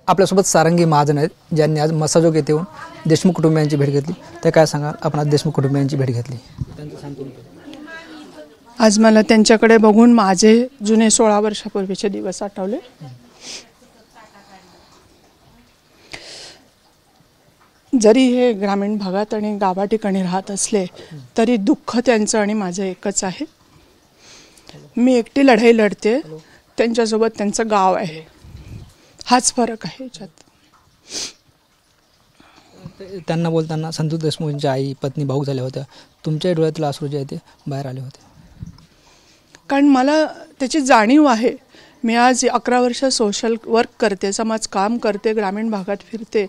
आपल्यासोबत सारंगी महाजन आहेत, ज्यांनी आज मसाजोग येथे येऊन देशमुख कुटुंबियांची भेट घेतली. ते काय सांगाल? आपण आज देशमुख कुटुंबियांची भेट घेतली. आज मला त्यांच्याकडे बघून माझे जुने 16 वर्षापूर्वीचे दिवस आठवले. जरी हे ग्रामीण भागात आणि गावा ठिकाणी राहत असले तरी दुःख त्यांचं आणि माझं एकच आहे. मी एकटी लढाई लढते, त्यांच्यासोबत त्यांचं गाव आहे. हाच फरक आहे याच्यात. त्यांना बोलताना संतोष देशमुखांची आई, पत्नी, भाऊ झाल्या होत्या. तुमच्या डोळ्यातील अश्रू जे आहे ते बाहेर आले होते. कारण मला त्याची जाणीव आहे. मी आज 11 वर्ष सोशल वर्क करते, समाज काम करते, ग्रामीण भागात फिरते.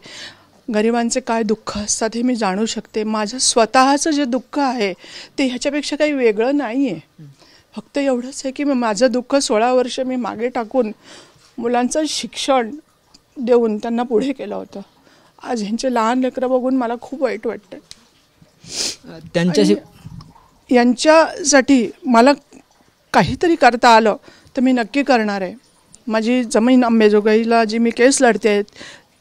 गरिबांचे काय दुःख असतात हे मी जाणू शकते. माझं स्वतःचं जे दुःख आहे ते ह्याच्यापेक्षा काही वेगळं नाही आहे. फक्त एवढंच आहे की माझं दुःख 16 वर्ष मी मागे टाकून मुलांचं शिक्षण देऊन त्यांना पुढे केलं होतं. आज ह्यांचे लहान लेकरं बघून मला खूप वाईट वाटतं. यांच्यासाठी मला काहीतरी करता आलं तर मी नक्की करणार आहे. माझी जमीन अंबेजोगाईला जी मी केस लढते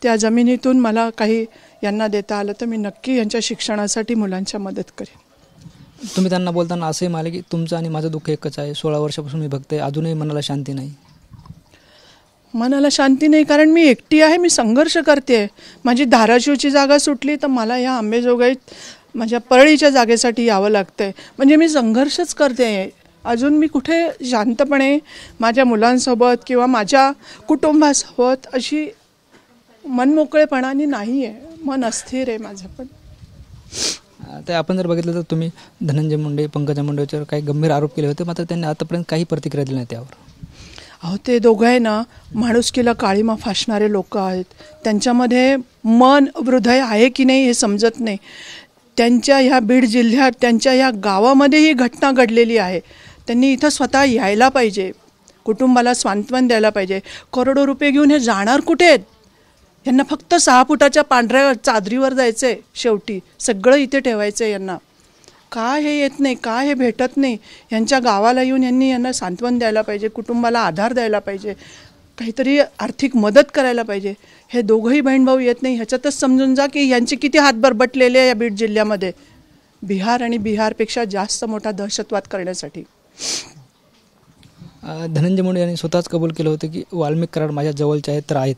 त्या जमिनीतून मला काही यांना देता आलं तर मी नक्की यांच्या शिक्षणासाठी मुलांच्या मदत करेन. तुम्ही त्यांना बोलताना असंही म्हणाले की तुमचं आणि माझं दुःख एकच आहे. 16 वर्षापासून मी बघते, अजूनही मनाला शांती नाही. मनाला शांती नाही कारण मी एकटी आहे. मी संघर्ष करते. माझी धाराशिवची जागा सुटली तर मला या अंबेजोगाईत माझ्या परळीच्या जागेसाठी यावं लागतं आहे. म्हणजे मी संघर्षच करते. अजून मी कुठे शांतपणे माझ्या मुलांसोबत किंवा माझ्या कुटुंबासोबत अशी मनमोकळेपणाने नाही आहे. मन अस्थिर आहे माझं. पण ते आपण जर बघितलं तर तुम्ही धनंजय मुंडे, पंकजा मुंडेवर काही गंभीर आरोप केले होते, मात्र त्यांनी आतापर्यंत काही प्रतिक्रिया दिली नाही त्यावर. अहो ते दोघं आहे ना, माणुसकीला काळीमा फासणारे लोक आहेत. त्यांच्यामध्ये मन हृदय आहे की नाही हे समजत नाही. त्यांच्या ह्या बीड जिल्ह्यात, त्यांच्या ह्या गावामध्ये ही घटना घडलेली आहे. त्यांनी इथं स्वतः यायला पाहिजे, कुटुंबाला सांत्वन द्यायला पाहिजे. करोडो रुपये घेऊन हे जाणार कुठे आहेत? यांना फक्त 6 फुटाच्या पांढऱ्या चादरीवर जायचं आहे. शेवटी सगळं इथे ठेवायचं आहे यांना. का हे येत नाही? का हे भेटत नाही? यांच्या गावाला येऊन यांना सांत्वन द्यायला पाहिजे, कुटुंबाला आधार द्यायला पाहिजे, काहीतरी आर्थिक मदत करायला पाहिजे. हे दोघंही बहीण भाऊ येत नाही. ह्याच्यातच समजून जा की यांचे किती हात बरबटलेले आहे या बीड जिल्ह्यामध्ये. बिहार आणि बिहारपेक्षा जास्त मोठा दहशतवाद करण्यासाठी. धनंजय मुंडे यांनी स्वतःच कबूल केलं होतं की वाल्मिक कराड माझ्या जवळचे आहेत तर आहेत,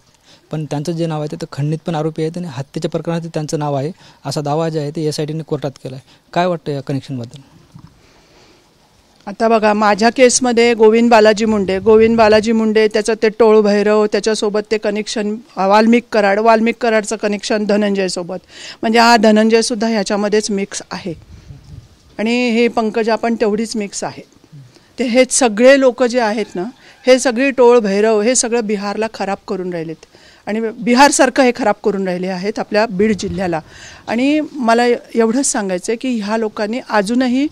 पण त्यांचं जे नाव आहे ते खंडित पण आरोपी आहेत आणि हत्येच्या प्रकरणात त्यांचं नाव आहे असा दावा जे आहे ते SITने कोर्टात केला आहे. काय वाटतं या कनेक्शनबद्दल? आता बघा, माझ्या केसमध्ये गोविंद बालाजी मुंडे त्याचं ते टोळ भैरव, त्याच्यासोबत ते कनेक्शन वाल्मिक कराडचं कनेक्शन धनंजयसोबत. म्हणजे हा धनंजयसुद्धा ह्याच्यामध्येच मिक्स आहे आणि हे पंकजा पण तेवढीच मिक्स आहे. ते हे सगळे लोक जे आहेत ना, हे सगळे टोळ भैरव हे सगळं बिहारला खराब करून राहिलेत आणि बिहारसारखं हे खराब करून राहिले आहेत आपल्या बीड जिल्ह्याला. आणि मला एवढंच सांगायचं आहे की ह्या लोकांनी अजूनही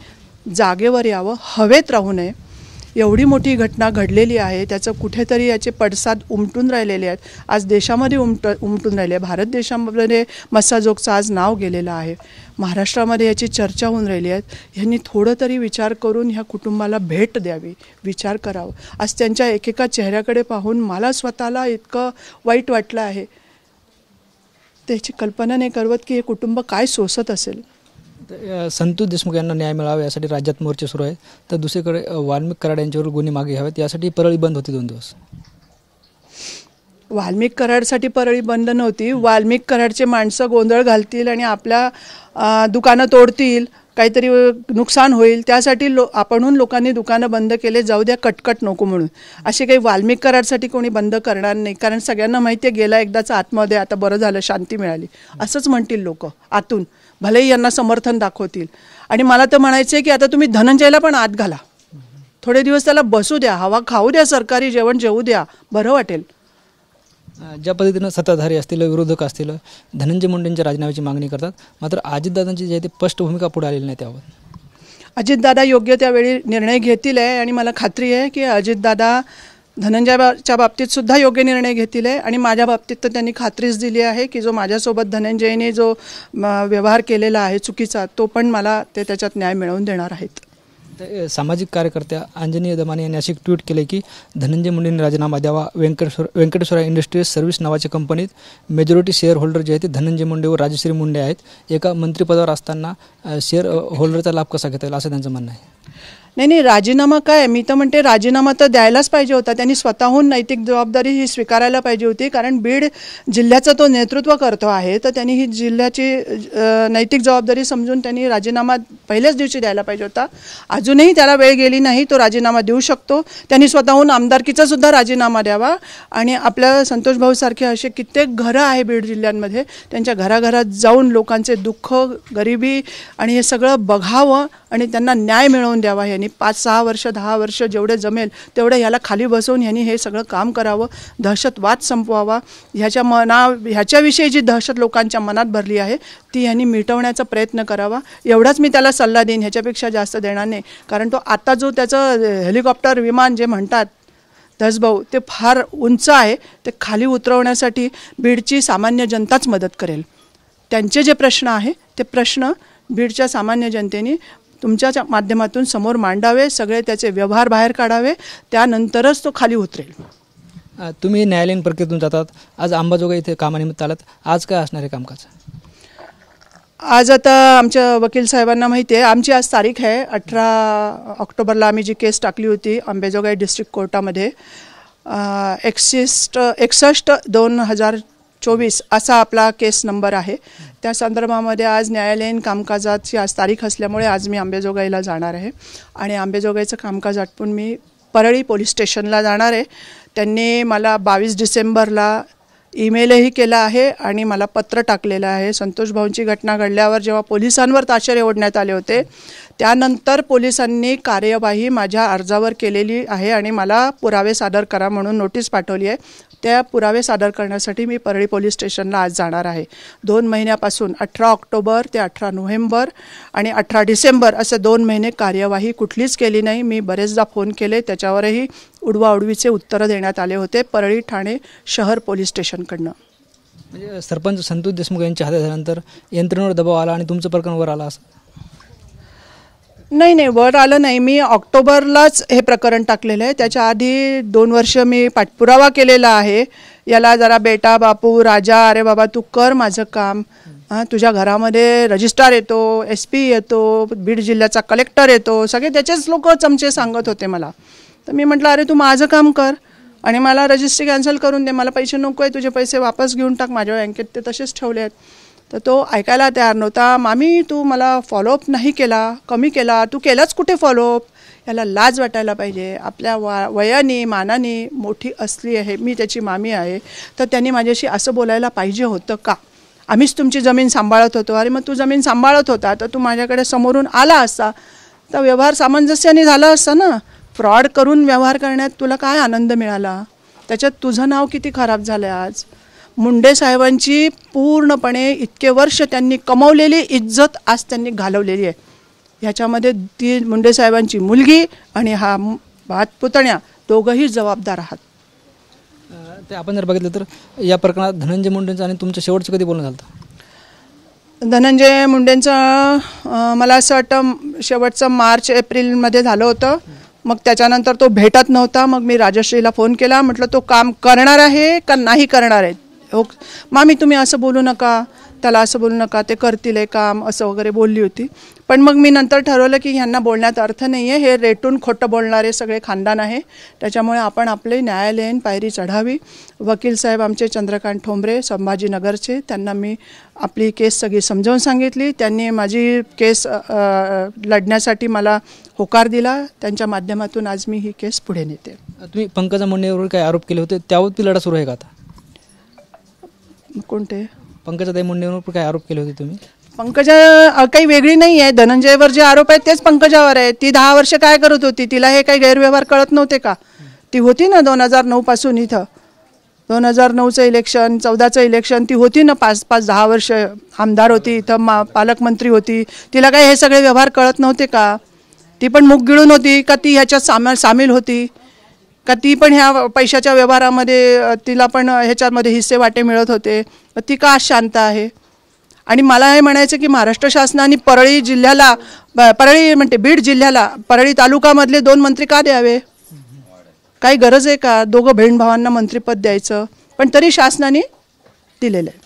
जागेवर यावं, हवेत राहू नये. एवढी मोठी घटना घडलेली आहे, त्याचं कुठेतरी याचे पडसाद उमटून राहिलेले आहेत. आज देशामध्ये उमटून राहिले. भारत देशामध्ये मसाजोगचं आज नाव गेलेलं आहे. महाराष्ट्रामध्ये याची चर्चा होऊन राहिली आहे. ह्यांनी थोडं तरी विचार करून ह्या कुटुंबाला भेट द्यावी, विचार करावं. आज त्यांच्या एकेका चेहऱ्याकडे पाहून मला स्वतःला इतकं वाईट वाटलं आहे. त्याची कल्पना नाही करवत की हे कुटुंब काय सोसत असेल. संतोष देशमुख यांना न्याय मिळावा यासाठी राज्यात मोर्चे सुरू आहेत, तर दुसरीकडे वाल्मिक कराड यांच्यावर गुन्हे मागे घ्यावेत यासाठी परळी बंद होती 2 दिवस. वाल्मिक कराडसाठी परळी बंद नव्हती. वाल्मिक कराडचे माणसं गोंधळ घालतील आणि आपल्या दुकानं तोडतील, काहीतरी नुकसान होईल, त्यासाठी आपणहून लोकांनी दुकानं बंद केले. जाऊ द्या, कटकट नको म्हणून. असे काही वाल्मिक कराडसाठी कोणी बंद करणार नाही. कारण सगळ्यांना माहिती आहे गेला एकदाचा आतमध्ये, आता बरं झालं, शांती मिळाली असंच म्हणतील लोक आतून. भलेही यांना समर्थन दाखवतील. आणि मला तर म्हणायचं आहे की आता तुम्ही धनंजयला पण आत घाला, थोडे दिवस त्याला बसू द्या, हवा खाऊ द्या, सरकारी जेवण जेवू द्या, बरं वाटेल. ज्या पद्धतीनं सत्ताधारी असतील, विरोधक असतील, धनंजय मुंडेंच्या राजीनाम्याची मागणी करतात, मात्र अजितदादांची जी आहे ती स्पष्ट भूमिका पुढे आलेली नाही त्यावर. अजितदादा योग्य त्यावेळी निर्णय घेतील आहे आणि मला खात्री आहे की अजितदादा धनंजयच्या बाबतीत सुद्धा योग्य निर्णय घेतील आहे. आणि माझ्या बाबतीत तर त्यांनी खात्रीच दिली आहे की जो माझ्यासोबत धनंजयने जो व्यवहार केलेला आहे चुकीचा, तो पण मला ते त्याच्यात न्याय मिळवून देणार आहेत. सामाजिक कार्यकर्त्या अंजनी दमाने यांनी अशी ट्विट केले की धनंजय मुंडेंनी राजीनामा द्यावा. व्यंकटेश्वरा इंडस्ट्रीज सर्व्हिस नावाच्या कंपनीत मेजॉरिटी शेअर होल्डर जे आहे ते धनंजय मुंडे व राजश्री मुंडे आहेत. एका मंत्रिपदावर असताना शेअर होल्डरचा लाभ कसा घेता येईल असं त्यांचं म्हणणं आहे. नाही, राजीनामा काय, मी तर म्हणते राजीनामा तर द्यायलाच पाहिजे होता. त्यांनी स्वतःहून नैतिक जबाबदारी ही स्वीकारायला पाहिजे होती. कारण बीड जिल्ह्याचं तो नेतृत्व करतो आहे, तर त्यांनी ही जिल्ह्याची नैतिक जबाबदारी समजून त्यांनी राजीनामा पहिल्याच दिवशी द्यायला पाहिजे होता. अजूनही त्याला वेळ गेली नाही, तो राजीनामा देऊ शकतो. त्यांनी स्वतःहून आमदारकीचा सुद्धा राजीनामा द्यावा आणि आपल्या संतोष भाऊसारखे असे कित्येक घरं आहे बीड जिल्ह्यांमध्ये, त्यांच्या घराघरात जाऊन लोकांचे दुःख, गरिबी आणि हे सगळं बघावं आणि त्यांना न्याय मिळवून द्यावा. यांनी 5-6 वर्ष 10 वर्ष जेवढे जमेल तेवढे याला खाली बसवून यांनी हे सगळं काम करावं. दहशतवाद संपवावा. ह्याच्याविषयी जी दहशत लोकांच्या मनात भरली आहे ती यांनी मिटवण्याचा प्रयत्न करावा. एवढाच मी त्याला सल्ला देईन, ह्याच्यापेक्षा जास्त देणार नाही. कारण तो आता जो त्याचं हेलिकॉप्टर विमान जे म्हणतात धसभाऊ, ते फार उंच आहे. ते खाली उतरवण्यासाठी बीडची सामान्य जनताच मदत करेल. त्यांचे जे प्रश्न आहे ते प्रश्न बीडच्या सामान्य जनतेने तुमच्या माध्यमातून समोर मांडावे, सगळे त्याचे व्यवहार बाहेर काढावे, त्यानंतरच तो खाली उतरेल. तुम्ही न्यायालयीन प्रक्रियेतून जातात, आज अंबाजोगाई इथे कामानिमित्त आलात, आज काय असणार आहे कामकाज? आज आता आमच्या वकील साहेबांना माहिती आहे, आमची आज तारीख आहे 18 ऑक्टोबरला आम्ही जी केस टाकली होती अंबाजोगाई डिस्ट्रिक्ट कोर्टामध्ये 61/2024 असा आपला केस नंबर आहे. त्या संदर्भामध्ये आज न्यायालयीन कामकाजाची आज तारीख असल्यामुळे आज मी अंबाजोगाईला जाणार आहे आणि अंबाजोगाईचं कामकाज आटपून मी परळी पोलीस स्टेशनला जाणार आहे. त्यांनी मला 22 डिसेंबरला ईमेलही केला आहे आणि मला पत्र टाकलेलं आहे. संतोष भाऊंची घटना घडल्यावर जेव्हा पोलिसांवर ताशेरे ओढण्यात आले होते त्यानंतर पोलिसांनी कार्यवाही माझ्या अर्जावर केलेली आहे आणि मला पुरावे सादर करा म्हणून नोटीस पाठवली आहे. त्या पुरावे सादर करण्यासाठी मी परळी पोलीस स्टेशनला आज जाणार आहे. 2 महिन्यापासून 18 ऑक्टोबर ते 18 नोव्हेंबर आणि 18 डिसेंबर असे 2 महिने कार्यवाही कुठलीच केली नाही. मी बरेचदा फोन केले, त्याच्यावरही उडवाउडवीचे उत्तरं देण्यात आले होते परळी ठाणे शहर पोलीस स्टेशनकडनं. म्हणजे सरपंच संतोष देशमुख यांच्या हातात झाल्यानंतर यंत्रणेवर दबाव आला आणि तुमचं प्रकरण वर आला असं? नाही, वर आलं नाही. मी ऑक्टोबरलाच हे प्रकरण टाकलेलं आहे. त्याच्या आधी 2 वर्ष मी पाठपुरावा केलेला आहे. याला जरा बेटा बापू राजा, अरे बाबा तू कर माझं काम, तुझ्या घरामध्ये रजिस्ट्रार येतो, SP येतो, बीड जिल्ह्याचा कलेक्टर येतो, सगळे त्याचेच लोक चमचे सांगत होते मला. तर मी म्हटलं अरे तू माझं काम कर आणि मला रजिस्ट्री कॅन्सल करून दे, मला पैसे नको आहे, तुझे पैसे वापस घेऊन टाक, माझ्या बँकेत ते तसेच ठेवले आहेत. तर तो ऐकायला तयार नव्हता. मामी तू मला फॉलोअप नाही केला, कमी केला, तू केलाच कुठे फॉलोअप, याला लाज वाटायला पाहिजे. आपल्या वयाने मानाने मोठी असली आहे, मी त्याची मामी आहे, तर त्यांनी माझ्याशी असं बोलायला पाहिजे होतं का? आम्हीच तुमची जमीन सांभाळत होतो. अरे मग तू जमीन सांभाळत होता तर तू माझ्याकडे समोरून आला असता तर व्यवहार सामंजस्याने झाला असता ना. फ्रॉड करून व्यवहार करण्यात तुला काय आनंद मिळाला? त्याच्यात तुझं नाव किती खराब झालं आज. मुंडे साहेबांची पूर्णपणे इतके वर्ष त्यांनी कमवलेली इज्जत आज त्यांनी घालवलेली आहे. ह्याच्यामध्ये ती मुंडे साहेबांची मुलगी आणि हा भातपुतण्या दोघंही जबाबदार आहात. ते आपण जर बघितलं तर या प्रकरणात धनंजय मुंडेंचं आणि तुमचं शेवटचं कधी बोलणं झालं? धनंजय मुंडेंचं मला असं वाटतं शेवटचं मार्च-एप्रिलमध्ये झालं होतं. मग त्याच्यानंतर तो भेटत नव्हता. मग मी राजश्रीला फोन केला, म्हटलं तो काम करणार आहे का नाही करणार आहे? हो मामी तुम्ही असं बोलू नका, त्याला असं बोलू नका, ते करतील हे काम असं वगैरे बोलली होती. पण मग मी नंतर ठरवलं की ह्यांना बोलण्यात अर्थ नाही आहे. हे रेटून खोटं बोलणारे सगळे खानदान आहे. त्याच्यामुळे आपण आपले न्यायालयीन पायरी चढावी. वकील साहेब आमचे चंद्रकांत ठोंबरे संभाजीनगरचे, त्यांना मी आपली केस सगळी समजावून सांगितली. त्यांनी माझी केस लढण्यासाठी मला होकार दिला. त्यांच्या माध्यमातून आज मी ही केस पुढे नेते. तुम्ही पंकजा मुंडेवर काही आरोप केले होते, त्यावरती लढा सुरू आहे का आता? कोणते? पंकजाताई मुंडेवर काय आरोप केले होते तुम्ही? पंकजा काही वेगळी नाही आहे. धनंजयवर जे आरोप आहेत तेच पंकजावर आहे. ती 10 वर्ष काय करत होती? तिला हे काही गैरव्यवहार कळत नव्हते का? ती होती ना 2009 पासून इथं. 2009चं इलेक्शन, 14चं इलेक्शन, ती होती ना 5-10 वर्ष आमदार होती इथं, पालकमंत्री होती. तिला काय हे सगळे व्यवहार कळत नव्हते का? ती पण मुख गिळून होती का? ती ह्याच्यात सामील होती का? ती पण ह्या पैशाच्या व्यवहारामध्ये तिला पण ह्याच्यामध्ये हिस्से वाटे मिळत होते. ती का शांत आहे? आणि मला हे म्हणायचं की महाराष्ट्र शासनाने परळी जिल्ह्याला बीड जिल्ह्याला परळी तालुक्यामधले 2 मंत्री का द्यावे? काही गरज आहे का? दोघं बहीण भावांना मंत्रिपद द्यायचं, पण तरी शासनाने दिलेलं आहे.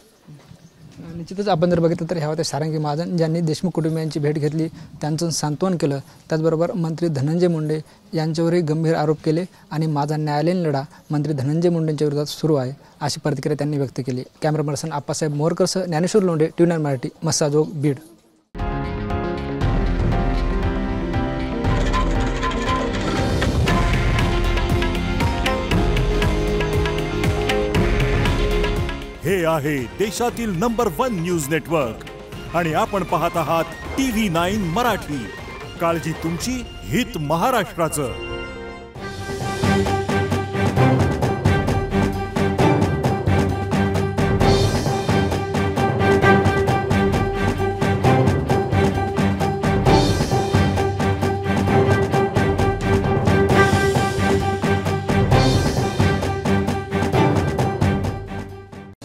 निश्चितच आपण जर बघितलं तर ह्या होत्या सारंगी महाजन, ज्यांनी देशमुख कुटुंबियांची भेट घेतली, त्यांचं सांत्वन केलं. त्याचबरोबर मंत्री धनंजय मुंडे यांच्यावरही गंभीर आरोप केले आणि माझा न्यायालयीन लढा मंत्री धनंजय मुंडेंच्या विरोधात सुरू आहे, अशी प्रतिक्रिया त्यांनी व्यक्त केली. कॅमेरा पर्सन आप्पासाहेब मोरकरसह ज्ञानेश्वर लोंढे, TV9 मराठी, मस्साजोग, बीड. हे आहे देशातील नंबर 1 न्यूज नेटवर्क आणि आपण पाहत आहात TV9 मराठी. काळजी तुमची, हित महाराष्ट्राचं.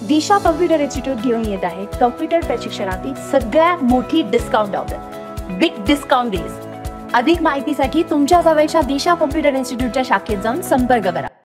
दिशा कॉम्प्युटर इन्स्टिट्यूट घेऊन येत आहे कॉम्प्युटर प्रशिक्षणातील सगळ्यात मोठी discount offer, big discount days. अधिक माहितीसाठी तुमच्या जवळच्या दिशा कॉम्प्युटर इन्स्टिट्यूटच्या शाखेत जाऊन संपर्क करा.